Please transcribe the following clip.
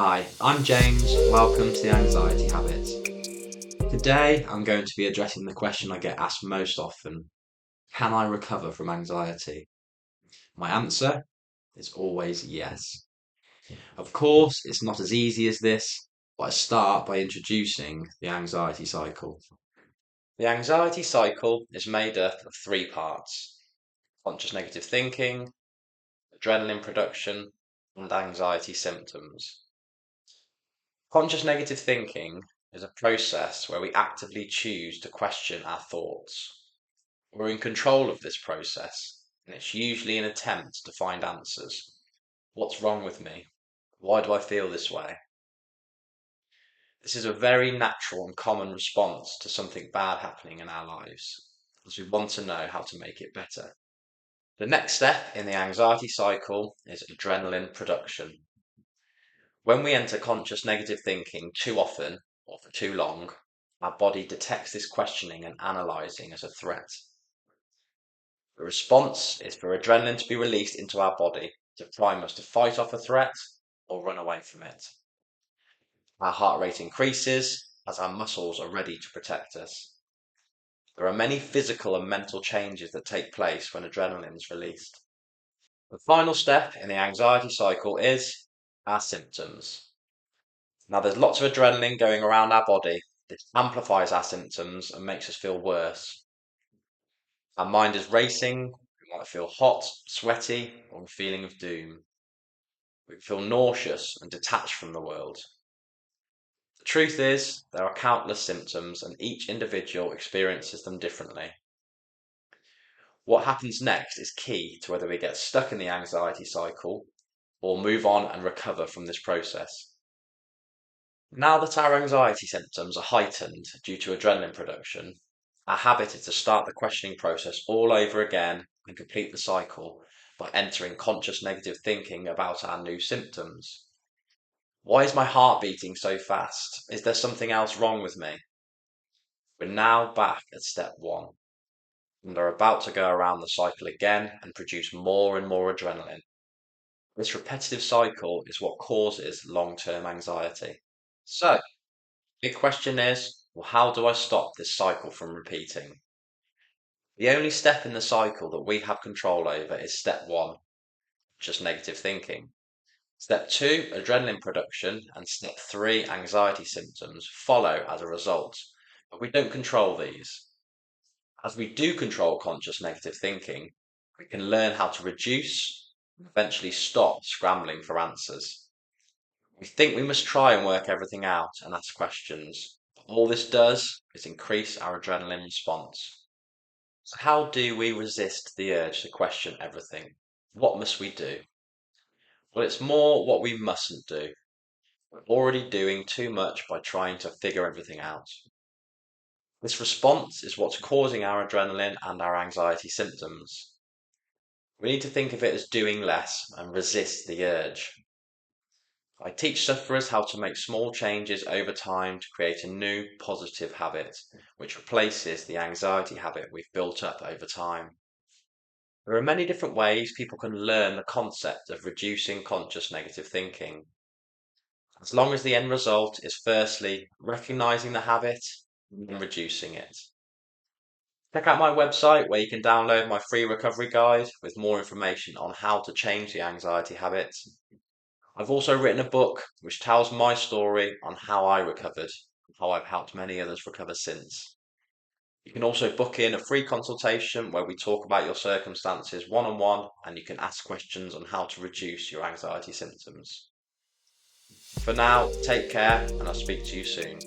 Hi, I'm James. Welcome to the Anxiety Habit. Today I'm going to be addressing the question I get asked most often: can I recover from anxiety? My answer is always yes. Of course, it's not as easy as this, but I start by introducing the anxiety cycle. The anxiety cycle is made up of three parts: conscious negative thinking, adrenaline production, and anxiety symptoms. Conscious negative thinking is a process where we actively choose to question our thoughts. We're in control of this process, and it's usually an attempt to find answers. What's wrong with me? Why do I feel this way? This is a very natural and common response to something bad happening in our lives, as we want to know how to make it better. The next step in the anxiety cycle is adrenaline production. When we enter conscious negative thinking too often or for too long, our body detects this questioning and analysing as a threat. The response is for adrenaline to be released into our body to prime us to fight off a threat or run away from it. Our heart rate increases as our muscles are ready to protect us. There are many physical and mental changes that take place when adrenaline is released. The final step in the anxiety cycle is our symptoms. Now, there's lots of adrenaline going around our body. This amplifies our symptoms and makes us feel worse. Our mind is racing. We might feel hot, sweaty, or a feeling of doom. We feel nauseous and detached from the world. The truth is, there are countless symptoms, and each individual experiences them differently. What happens next is key to whether we get stuck in the anxiety cycle or move on and recover from this process. Now that our anxiety symptoms are heightened due to adrenaline production, our habit is to start the questioning process all over again and complete the cycle by entering conscious negative thinking about our new symptoms. Why is my heart beating so fast? Is there something else wrong with me? We're now back at step one and are about to go around the cycle again and produce more and more adrenaline. This repetitive cycle is what causes long-term anxiety. So, big question is, well, how do I stop this cycle from repeating? The only step in the cycle that we have control over is step one, just negative thinking. Step two, adrenaline production, and step three, anxiety symptoms, follow as a result, but we don't control these. As we do control conscious negative thinking, we can learn how to reduce and eventually stop scrambling for answers. We think we must try and work everything out and ask questions. But all this does is increase our adrenaline response. So how do we resist the urge to question everything? What must we do? Well, it's more what we mustn't do. We're already doing too much by trying to figure everything out. This response is what's causing our adrenaline and our anxiety symptoms. We need to think of it as doing less and resist the urge. I teach sufferers how to make small changes over time to create a new positive habit, which replaces the anxiety habit we've built up over time. There are many different ways people can learn the concept of reducing conscious negative thinking. As long as the end result is firstly recognizing the habit and reducing it. Check out my website where you can download my free recovery guide with more information on how to change the anxiety habit. I've also written a book which tells my story on how I recovered and how I've helped many others recover since. You can also book in a free consultation where we talk about your circumstances one on one and you can ask questions on how to reduce your anxiety symptoms. For now, take care and I'll speak to you soon.